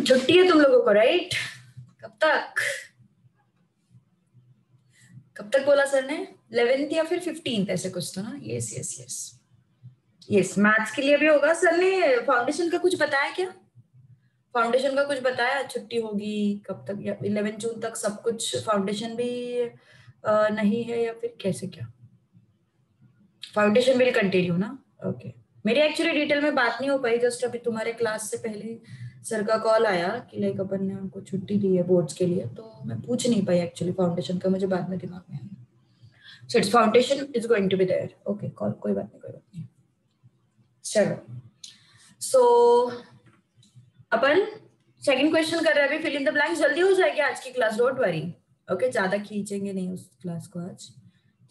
छुट्टी है तुम लोगों को, राइट? कब तक बोला सर ने? 11th या फिर 15th ऐसे कुछ तो ना। Yes yes yes yes, maths के लिए भी होगा। सर ने फाउंडेशन का कुछ बताया क्या? फाउंडेशन का कुछ बताया? छुट्टी होगी कब तक? या 11 जून तक सब कुछ? फाउंडेशन भी नहीं है या फिर कैसे क्या? फाउंडेशन विल कंटिन्यू ना? ओके। मेरी एक्चुअली डिटेल में बात नहीं हो पाई, जस्ट अभी तुम्हारे क्लास से पहले सर का कॉल आया कि लाइक अपन ने उनको छुट्टी दी है बोर्ड्स के लिए, तो मैं पूछ नहीं पाई एक्चुअली फाउंडेशन का, मुझे बाद में दिमाग में आया। So its foundation is going to be there. Okay, call, कोई बात नहीं। चलो, सो अपन सेकंड क्वेश्चन कर रहे हैं अभी। Fill in the blanks. जल्दी हो जाएगी आज की क्लास, डोंट वरी। ओके, ज्यादा खींचेंगे नहीं उस क्लास को, आज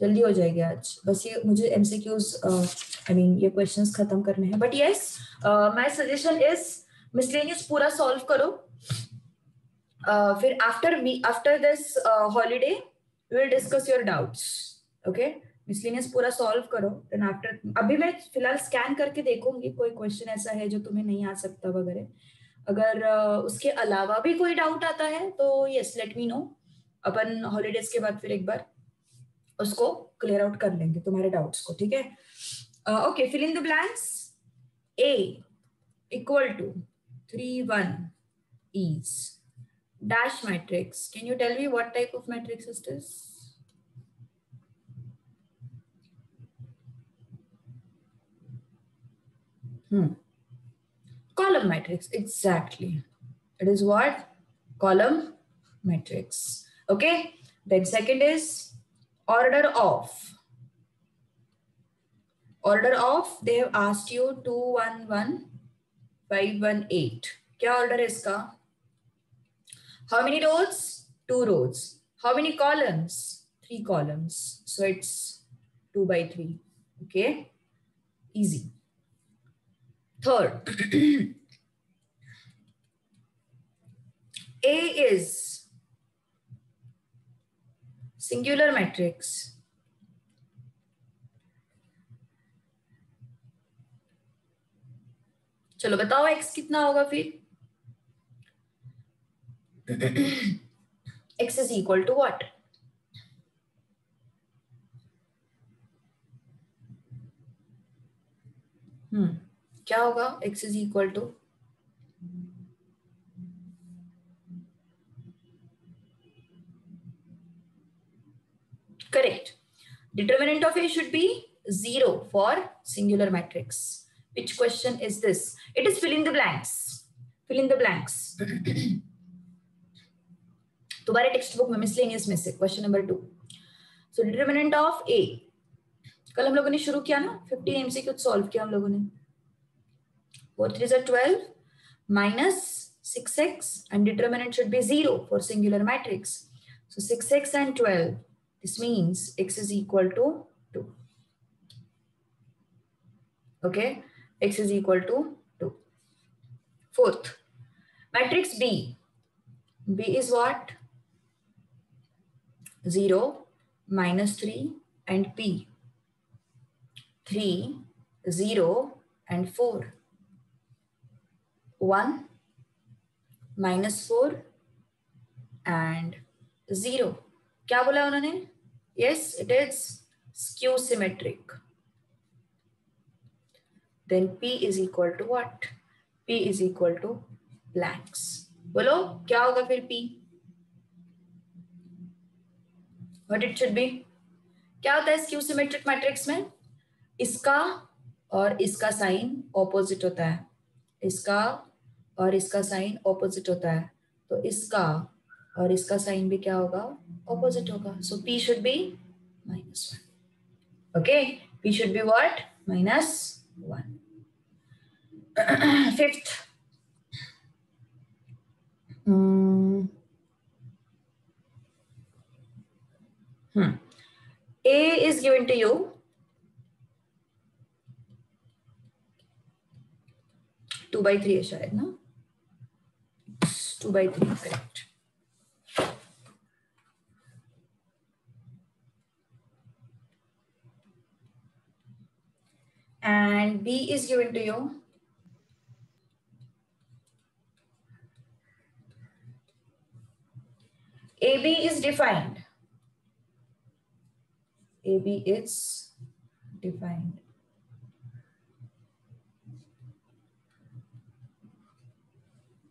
जल्दी हो जाएगी आज। बस ये मुझे एमसीक्यूज आई मीन ये क्वेश्चंस खत्म करने हैं। But yes, my suggestion is miscellaneous पूरा सॉल्व करो। फिर after this holiday we will discuss your doubts. Okay, miscellaneous पूरा सॉल्व करो, देन आफ्टर अभी मैं फिलहाल स्कैन करके देखूंगी कोई क्वेश्चन ऐसा है जो तुम्हें नहीं आ सकता वगैरह। अगर उसके अलावा भी कोई डाउट आता है तो यस लेट मी नो। अपन हॉलीडेज के बाद फिर एक बार उसको क्लियर आउट कर लेंगे तुम्हारे डाउट्स को, ठीक है? Okay, fill in the blanks. A equal to 3 1 is dash matrix. Can you tell me what type of matrix is this? Column matrix, exactly. It is what? Column matrix. Okay, then second is order of. Order of, they have asked you 2 1 1 5 1 8. क्या order है इसका? How many rows? 2 rows. How many columns? 3 columns. So it's 2 by 3. Okay, easy. Third, A is singular matrix. चलो बताओ x कितना होगा फिर? x is equal to what? क्या होगा? x is equal to correct. Determinant of A should be 0 for singular matrix. Which question is this? It is fill in the blanks. Fill in the blanks. तुम्हारे text book में miscellaneous में से question number 2. So determinant of A, कल हम लोगों ने शुरू किया ना, 15 एमसीक्यू सॉल्व किया हम लोगों ने. 4 3 are 12 minus 6x and determinant should be 0 for singular matrix. So 6x and 12, this means x is equal to 2. Okay, x is equal to 2. Fourth, matrix B. B is what? 0 minus 3 and P. 3 0 and 4. 1 minus 4 and 0. क्या बोला उन्होंने? Yes, it is skew symmetric. Then P is equal to what? P is equal to blanks. बोलो क्या होगा फिर P? What it should be? क्या होता है skew symmetric matrix में? इसका और इसका साइन ऑपोजिट होता है. इसका और इसका साइन ऑपोजिट होता है, तो इसका और इसका साइन भी क्या होगा? ऑपोजिट होगा. सो P should be -1. Okay, P should be what? -1. Fifth, A is given to you 2 by 3 है शायद ना? 2 by 3, correct. And B is given to you AB is defined. AB is defined.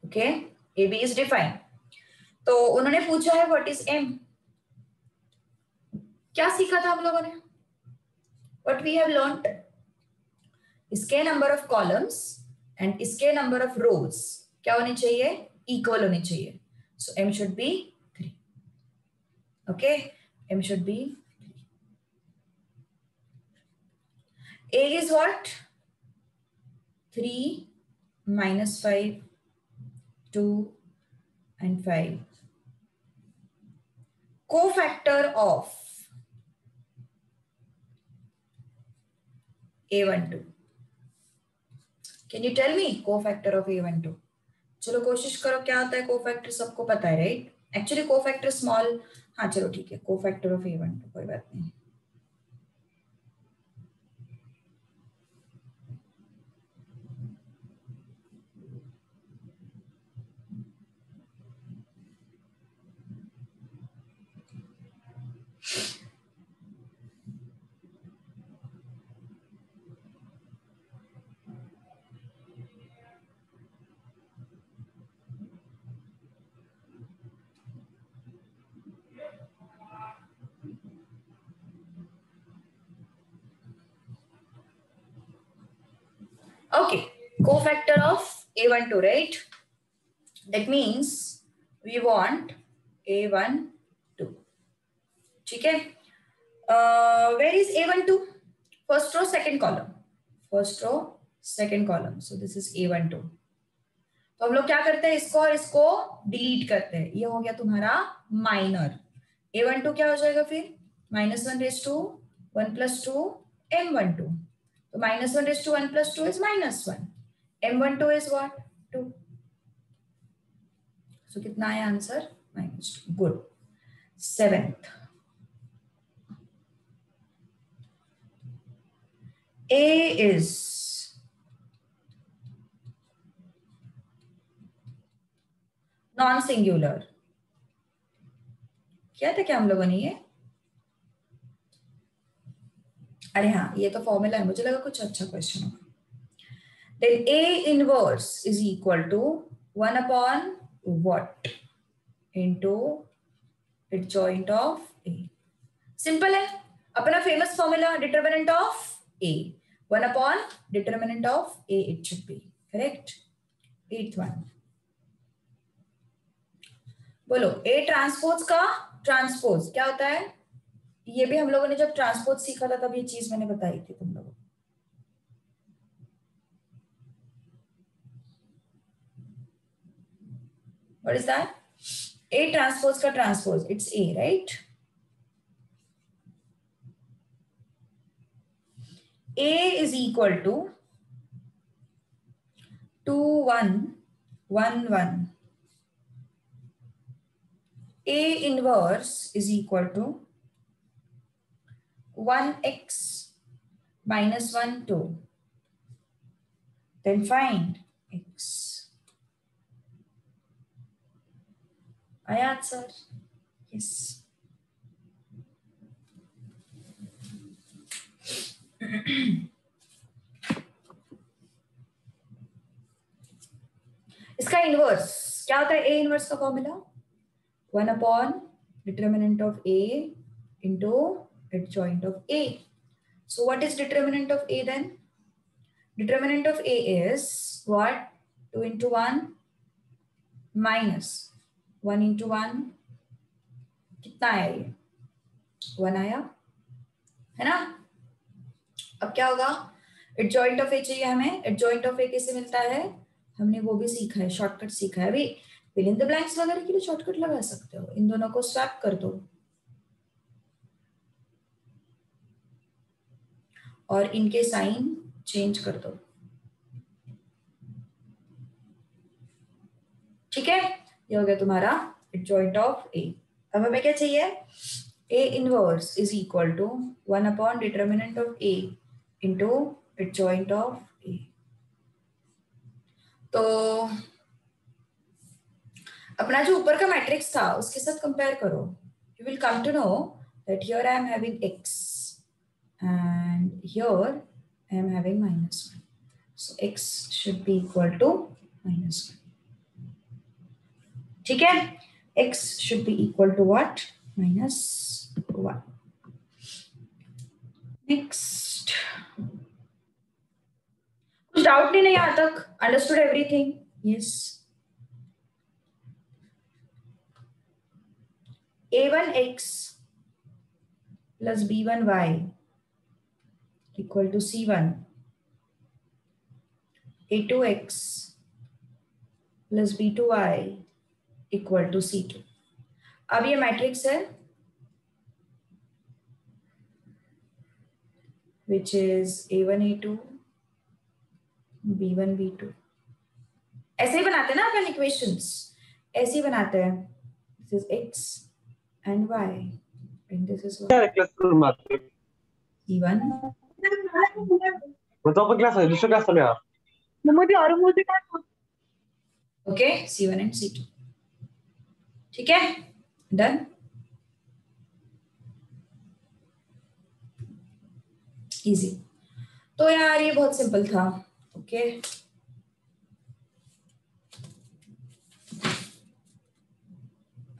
Okay, AB is defined. तो उन्होंने पूछा है what is M. क्या सीखा था हम लोगों ने? What we have learned? इसके नंबर ऑफ कॉलम्स एंड इसके नंबर ऑफ रोज क्या होनी चाहिए? इक्वल होनी चाहिए. सो M should be 3. Okay, M should be 3. A is what? 3 minus 5, 2 and 5. Co-factor of A12. Can you tell me co-factor of A12? चलो कोशिश करो, क्या होता है को-फैक्टर? सबको पता है राइट? एक्चुअली को-फैक्टर स्मॉल, हाँ चलो ठीक है, को-फैक्टर ऑफ A12 कोई बात नहीं. Okay, co-factor of A12, right? That means we want A12. ठीक है? Where is A12? First row, second column. First row, second column. So this is A12. तो हम लोग क्या करते हैं? इसको और इसको डिलीट करते हैं. ये हो गया तुम्हारा माइनर. A12 क्या हो जाएगा फिर? -1 raised to 1 plus 2 M12. तो -1 raised to 1 plus 2 is -1. M12 is what? 2. So कितना आया answer? -2. Good. 7th. A is non-singular. क्या था क्या हम लोगों ने ये? अरे हाँ, ये तो फॉर्मूला है, मुझे लगा कुछ अच्छा क्वेश्चन होगा. Then A inverse is equal to 1 upon what into adjoint of A. Simple है, अपना famous formula, determinant of A. 1 upon determinant of A it should be. Correct? 8th one. बोलो A ट्रांसपोज का transpose क्या होता है? ये भी हम लोगों ने जब ट्रांसपोज सीखा था तब ये चीज मैंने बताई थी तुम लोगों को. What is that? A transpose का transpose. It's A, right? A is equal to 2 1 1 1. A inverse is equal to 1x minus 1 2. Then find x. I answer. Yes. इसका इनवर्स क्या होता है? A इनवर्स का formula 1 upon determinant of A into adjoint of A. So what is determinant of A then? Determinant of A is what? 2 into 1 minus 1 into 1. कितना आया ये? 1 आया है ना? अब क्या होगा? एडजॉइंट ऑफ ए चाहिए हमें. एडजॉइंट ऑफ ए कैसे मिलता है? हमने वो भी सीखा है, शॉर्टकट सीखा है. अभी फिल इन द ब्लैंक्स वगैरह के लिए शॉर्टकट लगा सकते हो. इन दोनों को स्वैप कर दो और इनके साइन चेंज कर दो. ठीक है, ये हो गया तुम्हारा एडजॉइंट ऑफ ए. अब हमें क्या चाहिए? A inverse is equal to 1 upon determinant of A into adjoint of A. तो अपना जो ऊपर का मैट्रिक्स था उसके साथ कंपेयर करो. You will come to know that here I am having x and here I am having -1. So x should be equal to -1. ठीक है, x should be equal to what? -1. Next. कुछ doubt नहीं यहाँ तक? Understood everything? Yes. a1x plus b1y equal to c1. a2x plus b2y equal to c2. अब ये matrix है which is a1 a2 b1 b2. ऐसे ही बनाते हैं ना अपन इक्वेशंस, ऐसे ही बनाते हैं. This is x and y and this is y. c1. बताओ अपन क्लास है, दूसरा क्लास में यार. Okay, c1 and c2. ठीक है, डन. इजी. तो यार ये बहुत सिंपल था. ओके,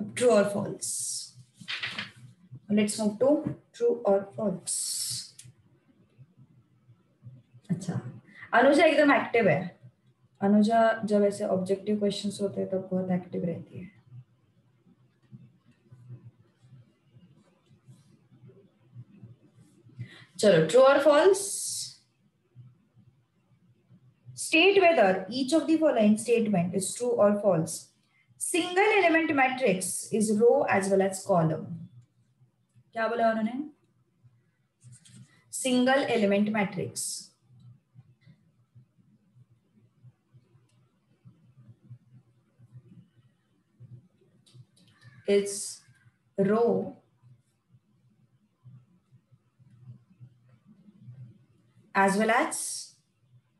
अब ट्रू और false. Let's move to true और फॉल्स. अच्छा, अनुजा एकदम एक्टिव है. अनुजा जब ऐसे ऑब्जेक्टिव क्वेश्चंस होते हैं तब बहुत एक्टिव रहती है. चलो, ट्रू और false. State whether each of the following statement is true or false. Single element matrix is row as well as column. क्या बोला उन्होंने? Single element matrix is row as well as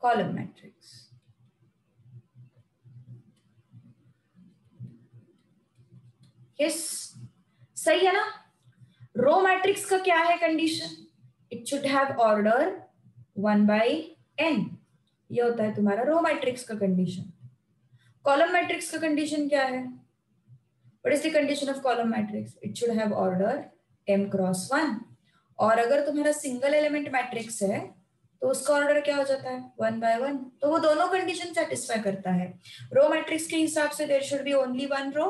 column matrix. Yes, सही है ना? Row matrix का क्या है condition? It should have order 1/n. ये होता है तुम्हारा रो मैट्रिक्स का कंडीशन. कॉलम मैट्रिक्स का कंडीशन क्या है? What is the condition of column matrix? It should have order m cross 1. और अगर तुम्हारा सिंगल एलिमेंट मैट्रिक्स है तो उसका ऑर्डर क्या हो जाता है? 1/1. तो वो दोनों कंडीशन सेटिस्फाई करता है. रो मैट्रिक्स के हिसाब से there should be only one row,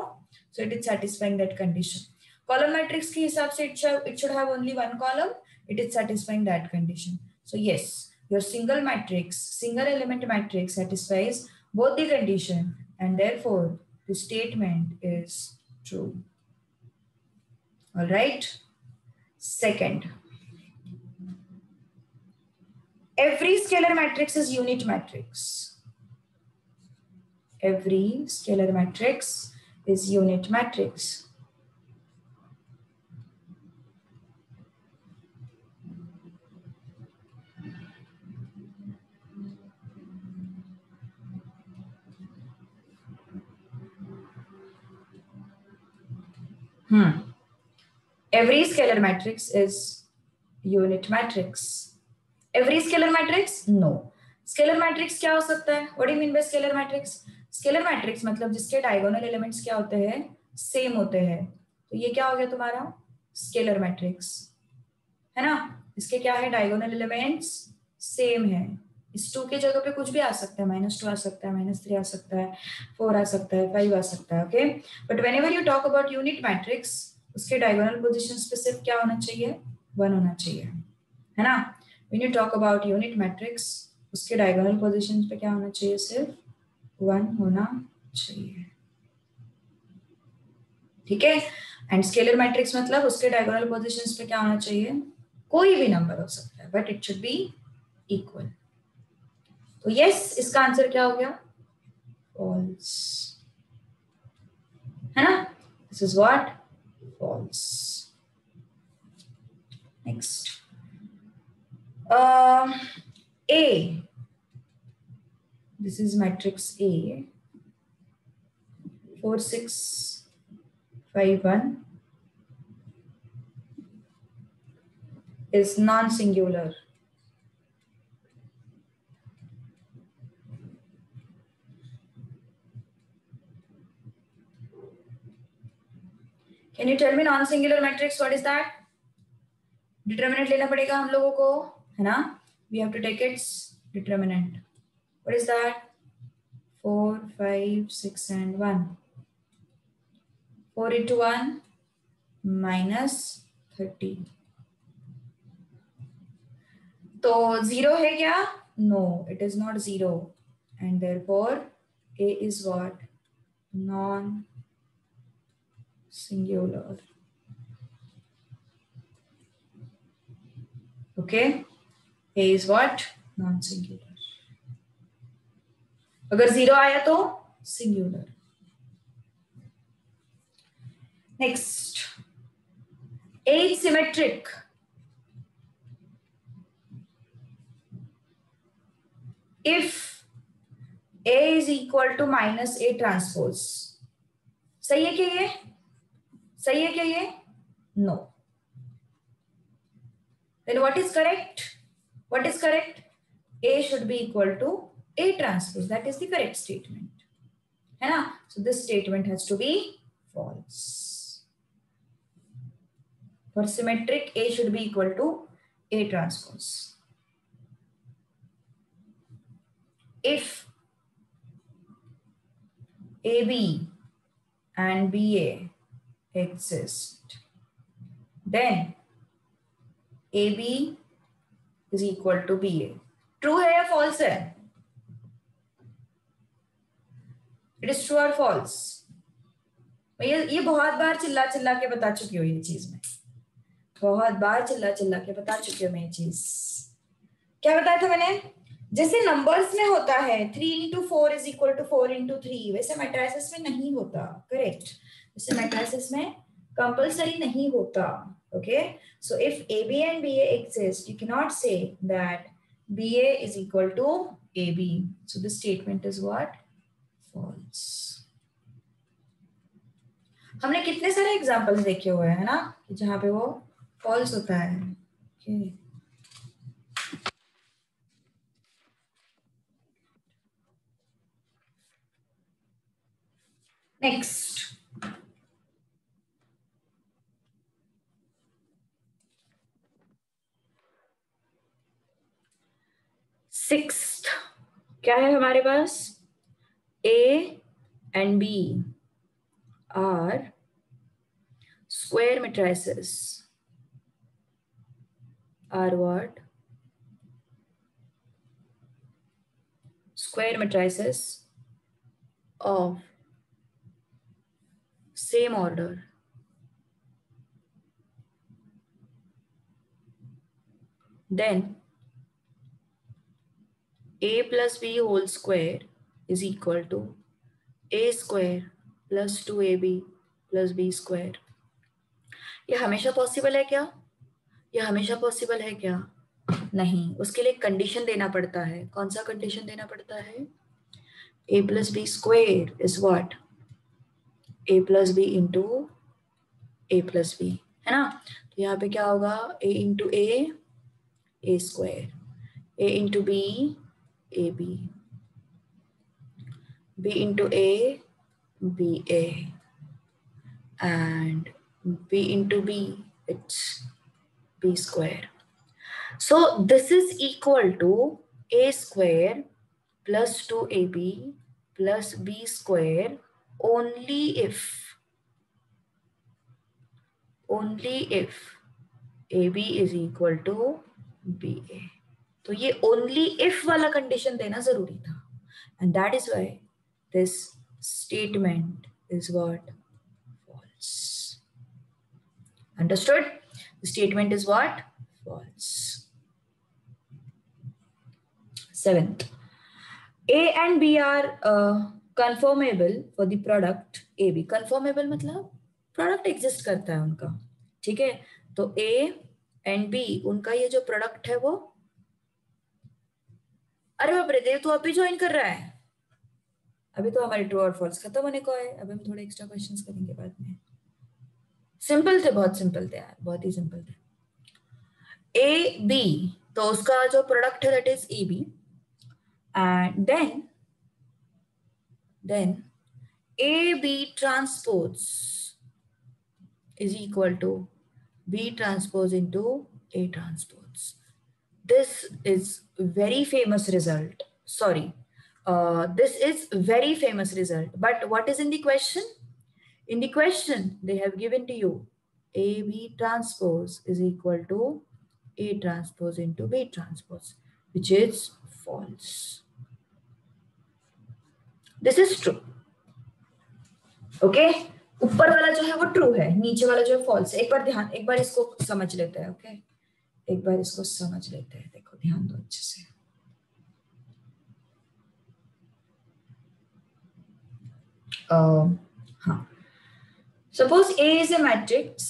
so it is satisfying that condition. Column matrix के हिसाब से it should have only one column, it is satisfying that condition. So yes, your single matrix, single element matrix satisfies both the condition and therefore the statement is true. All right. Second, every scalar matrix is unit matrix. Every scalar matrix is unit matrix. Every scalar matrix is unit matrix. Every scalar matrix? No. Scalar matrix क्या हो सकता है? What do you mean by scalar matrix? Scalar matrix मतलब जिसके diagonal elements क्या होते हैं? Same होते हैं. तो ये क्या हो गया तुम्हारा? Scalar matrix. है ना? इसके क्या है? Diagonal elements same है. इस 2 के जगह पे कुछ भी आ सकता है. -2 आ सकता है, -3 आ सकता है, 4 आ सकता है, 5 आ सकता है. Okay, but whenever you talk about unit matrix, उसके diagonal positions पे सिर्फ क्या होना चाहिए? 1 होना चाहिए, है ना? When you talk about unit matrix, उसके diagonal positions पे क्या होना चाहिए? सिर्फ 1 होना चाहिए. ठीक है? एंड स्केलर मैट्रिक्स मतलब उसके diagonal positions पे क्या होना चाहिए? कोई भी नंबर हो सकता है, but it should be equal. तो यस, इसका आंसर क्या हो गया? फॉल्स, है ना? This is what? False. Next, A. This is matrix A. 4651 is non-singular. Can you tell me non-singular matrix? What is that? Determinant लेना पड़ेगा हम लोगों को, है ना? We have to take its determinant. What is that? 4, 5, 6 and 1. 4 into 1 minus 30. तो 0 है क्या? No, it is not 0. And therefore A is what? Non-singular. Okay? A is what? Non-singular. अगर 0 आया तो singular. Next. A is symmetric. If A is equal to minus A transpose. सही है क्या ये? सही है क्या ये? No. Then what is correct? What is correct? A should be equal to A transpose. That is the correct statement. है ना? So this statement has to be false. For symmetric, A should be equal to A transpose. If AB and BA exist, then AB is equal to BA. True है या false है? It is true or false? ये बहुत बार चिल्ला चिल्ला के बता चुकी हूँ ये चीज में, बहुत बार चिल्ला चिल्ला के बता चुकी हूँ मैं ये चीज. क्या बताया था मैंने? जैसे नंबर्स में होता है 3 into 4 is equal to 4 into 3, वैसे मैट्रिसेस में नहीं होता. करेक्ट? वैसे मैट्रिसेस में कंपल्सरी नहीं होता. Okay, so if AB and BA exist, you cannot say that BA is equal to AB. So this statement is what? False. हमने कितने सारे एग्जांपल्स देखे हुए हैं ना कि जहां पे वो फॉल्स होता है. Okay. Next. Sixth, क्या है हमारे पास? A and B are square matrices. Are what? Square matrices of same order. Then A plus B whole square is equal to A square plus 2AB plus B square. ये हमेशा possible है क्या? ये हमेशा possible है क्या? नहीं, उसके लिए कंडीशन देना पड़ता है. कौन सा कंडीशन देना पड़ता है? A plus B square is what? A plus B into A plus B, है ना? तो यहाँ पे क्या होगा? A into A square. A into B, AB. B into A, BA. And B into B, it's B square. So this is equal to A square plus 2AB plus B square only if AB is equal to BA. तो ये only if वाला condition देना जरूरी था. And that is why this statement is what? False. Understood? The statement is what? False. Seventh, A and B are conformable for the product AB. Conformable मतलब product exist करता है उनका. ठीक है? तो A and B उनका ये जो प्रोडक्ट है वो, अरे बाप रे देव, तू अभी ज्वाइन कर रहा है? अभी तो हमारे ट्रू और फॉल्स खत्म होने को है, अभी हम थोड़े एक्स्ट्रा क्वेश्चंस करेंगे बाद में। सिंपल थे, बहुत सिंपल थे यार, बहुत ही सिंपल थे। ए बी, तो उसका जो प्रोडक्ट है that is A B, and then A B transpose is equal to B transpose into A transpose. This is very famous result. Sorry, this is very famous result. But what is in the question? In the question, they have given to you AB transpose is equal to A transpose into B transpose, which is false. This is true. Okay? ऊपर वाला जो है वो true है, नीचे वाला जो है फॉल्स है। एक बार इसको समझ लेते हैं। ओके, एक बार इसको समझ लेते हैं। देखो, ध्यान दो अच्छे से। हाँ, suppose A is a matrix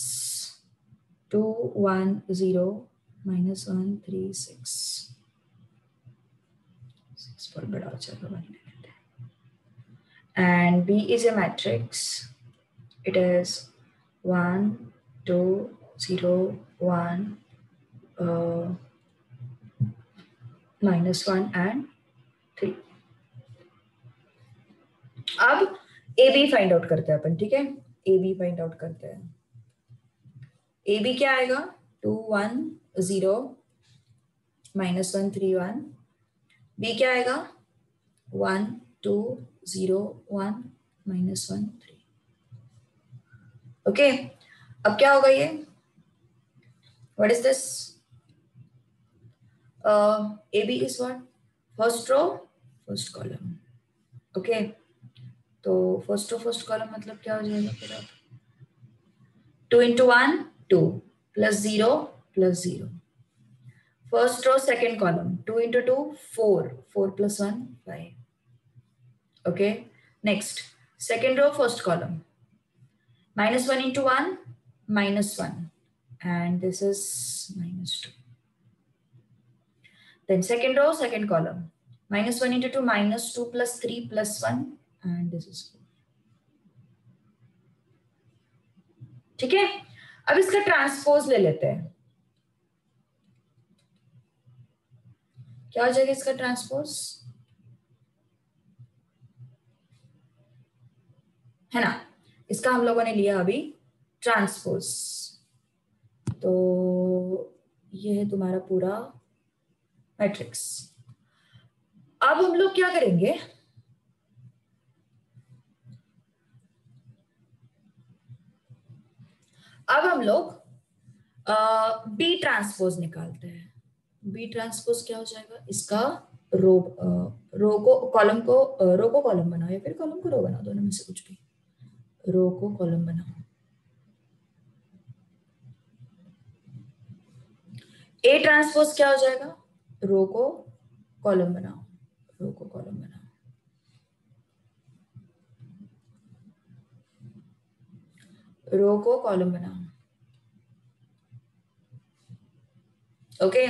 2 1 0 -1 3 6 6 पर बड़ा हो जाएगा, and B is a matrix, it is 1 2 0 1 -1 and 3। अब ए बी फाइंड आउट करते हैं अपन, ठीक है? ए बी फाइंड आउट करते हैं। ए बी क्या आएगा? 2 1 0 -1 3 1। बी क्या आएगा? 1 2 0 1 -1 3। ओके, अब क्या होगा ये? What is this? A B is what? First row first column. Okay, तो फर्स्ट रो फर्स्ट कॉलम मतलब क्या हो जाएगा फिर? 2 into 1 2 plus 0 plus 0। First row second column 2 into 2 4 4 plus 1 5। Okay, next second row first column -1 into 1 -1, and this is -2। Then second row second column -1 into 2 -2 plus 3 plus 1, and this is 4। ठीक है, अब इसका transpose ले लेते हैं। क्या हो जाएगा इसका ट्रांसपोज? है ना, इसका हम लोगों ने लिया अभी ट्रांसपोज। तो ये है तुम्हारा पूरा मैट्रिक्स। अब हम लोग क्या करेंगे? अब हम लोग बी ट्रांसपोज निकालते हैं। बी ट्रांसपोज क्या हो जाएगा? इसका रो को कॉलम को रो को कॉलम बनाओ, या फिर कॉलम को रो बनाओ, दोनों में से कुछ भी। रो को कॉलम बनाओ। ए ट्रांसपोज क्या हो जाएगा? रो को कॉलम बनाओ, रो को कॉलम बनाओ। रो को कॉलम बनाओ। Okay,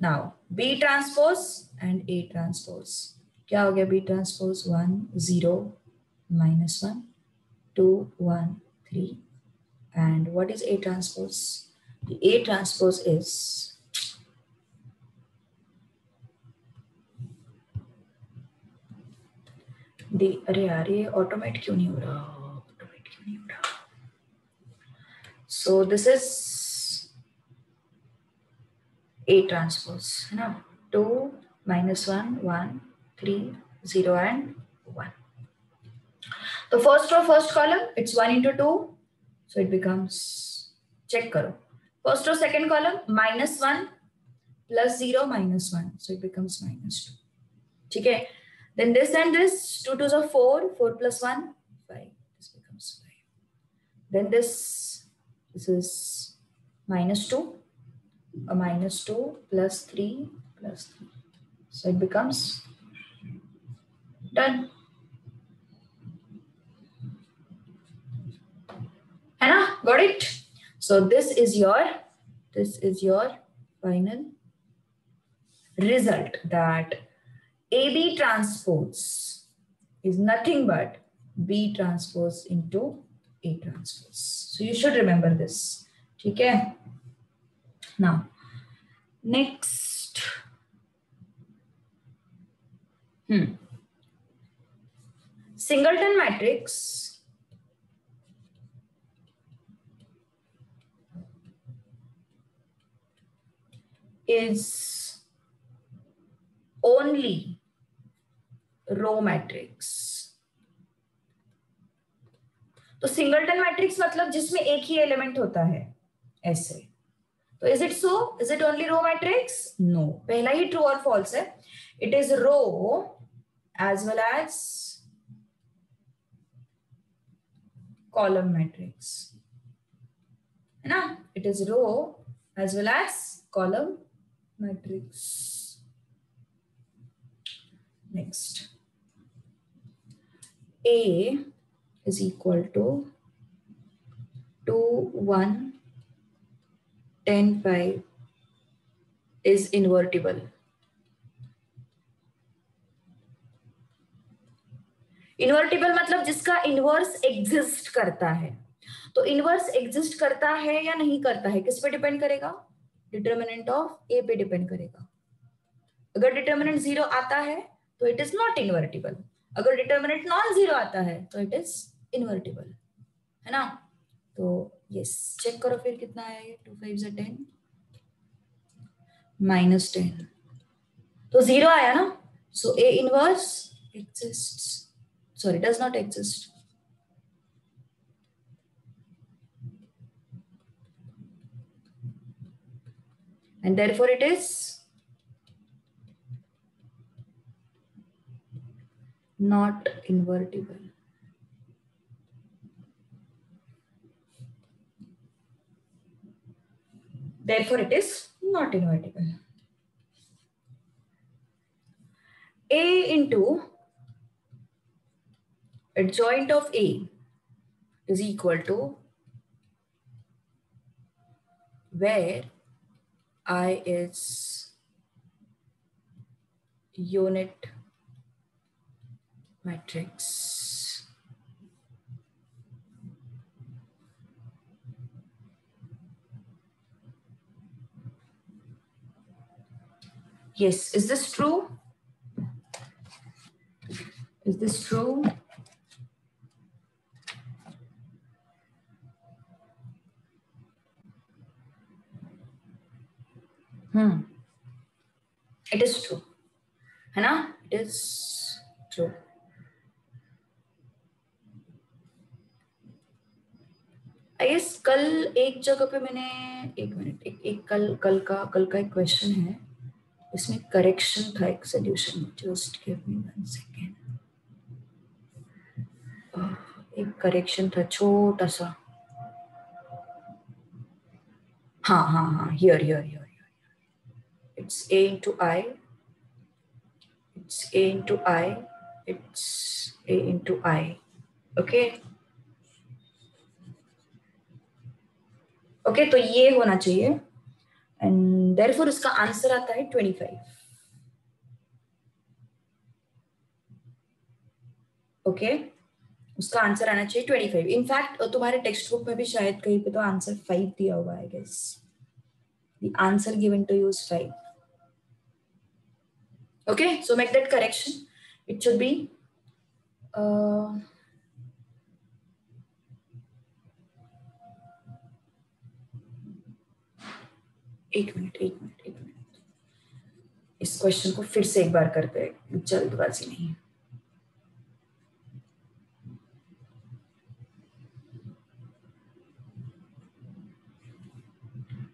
now B transpose and A transpose क्या हो गया? B transpose 1 0 -1 2 1 3, and what is A transpose? The A transpose is the, अरे यार ये ऑटोमेट क्यों नहीं हो रहा? ऑटोमेट क्यों नहीं हो रहा? So this is A transpose, है ना? 2 -1 1 3 0 and 1। तो first row first column it's 1 into 2, so it becomes, check करो, first row second column -1 plus 0 -1, so it becomes -2। ठीक है, then this and this 2 2s are 4 4 plus 1 5, this becomes 5। then this is -2 -2 plus 3 plus 3, so it becomes done, है ना? Got it? So this is your final result, that AB transpose is nothing but B transpose into A transpose. So you should remember this. ठीक है? Now, next. Singleton matrix is only row matrix. तो singleton matrix मतलब जिसमें एक ही element होता है, ऐसे. तो is it so? Is it only row matrix? No. पहला ही ट्रू और फॉल्स है. It is row as well as column matrix, है ना? It is row as well as column matrix. Next, A is equal to 2, 1, 10, 5 is invertible. Invertible मतलब जिसका inverse exist करता है. तो इनवर्स एग्जिस्ट करता है या नहीं करता है, किस पे डिपेंड करेगा? डिटर्मिनेंट ऑफ ए पे डिपेंड करेगा. अगर डिटर्मिनेंट 0 आता है तो इट इज नॉट इन्वर्टिबल. अगर डिटर्मिनेंट नॉन 0 आता है तो इट इज इन्वर्टिबल, है ना? तो यस, चेक करो फिर कितना आया ये. 2 5 10 -10, तो 0 आया ना. So a inverse exists, sorry, does not exist. And therefore it is not invertible. Therefore it is not invertible. A into adjoint of A is equal to where I is unit matrix. Yes, is this true? Is this true? It is true, है ना? It is true. I guess कल एक जगह पे मैंने, एक minute, एक कल का एक क्वेश्चन है, इसमें करेक्शन था, एक solution. Just give me 1 second. एक करेक्शन था छोटा सा. हाँ, here. It's A into I. It's A into I. It's A into I. Okay. Okay, तो ये होना चाहिए. And therefore उसका आंसर आता है 25. Okay. उसका आंसर आना चाहिए 25. इनफैक्ट तुम्हारे टेक्स्ट बुक में भी शायद कहीं पे तो आंसर 5 दिया हुआ है. I guess the answer given to you is 5. Okay, so make that correction. It should be एक मिनट. इस क्वेश्चन को फिर से एक बार करते हैं, जल्दबाजी नहीं.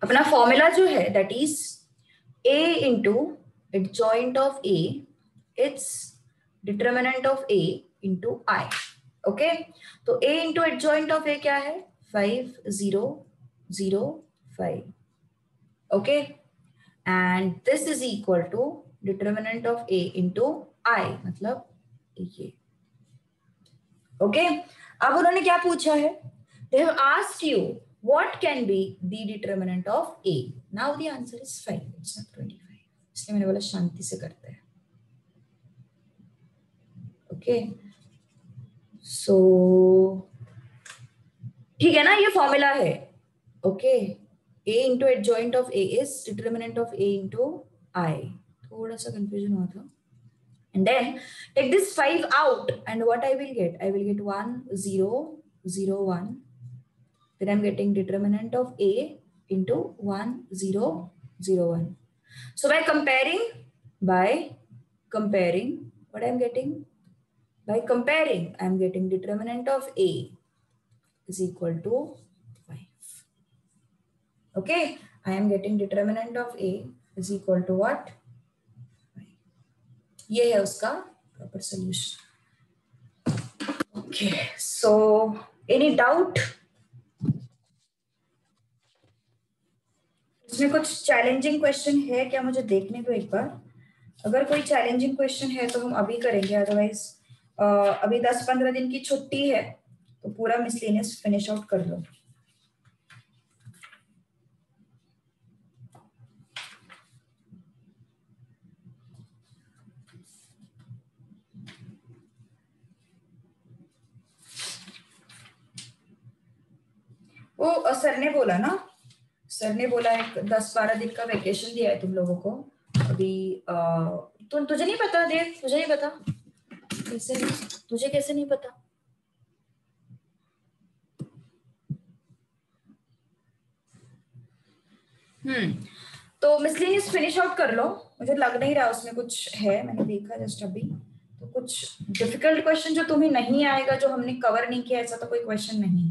अपना फॉर्मूला जो है that is A into adjoint of A, it's determinant of A into I. Okay, तो A into adjoint of A क्या है? 5 0 0 5. Okay, and this is equal to determinant of A into I, मतलब ये. Okay, अब उन्होंने क्या पूछा है? They have asked you what can be the determinant of A. Now the answer is 5. It's not 25. इसलिए मैंने बोला शांति से करते हैं. Okay, सो ठीक है ना, ये फॉर्मूला है. Okay, a into adjoint of a is determinant of a into I. थोड़ा सा कंफ्यूजन हुआ था. And then take this 5 out and what I will get? I will get 1 0 0 1. Then I'm getting determinant of a into 1 0 0 1. So by comparing what I'm getting? By comparing, I'm getting determinant of a is equal to 5. Okay, I am getting determinant of a is equal to what? ये है उसका proper solution. Okay, so any doubt? इसमें कुछ challenging question है क्या? मुझे देखने दो एक बार. अगर कोई चैलेंजिंग क्वेश्चन है तो हम अभी करेंगे, अदरवाइज अभी 10-15 दिन की छुट्टी है तो पूरा मिसलेनियस फिनिश आउट कर लो. वो सर ने बोला ना, सर ने बोला एक 10-12 दिन का वेकेशन दिया है तुम लोगों को अभी. तुझे नहीं पता देव? तुझे नहीं पता? कैसे? तुझे कैसे नहीं पता? तो मिसलेनियस फिनिश आउट कर लो. मुझे लग नहीं रहा उसमें कुछ है, मैंने देखा जस्ट अभी. तो कुछ डिफिकल्ट क्वेश्चन जो तुम्हें नहीं आएगा, जो हमने कवर नहीं किया, ऐसा तो कोई क्वेश्चन नहीं है.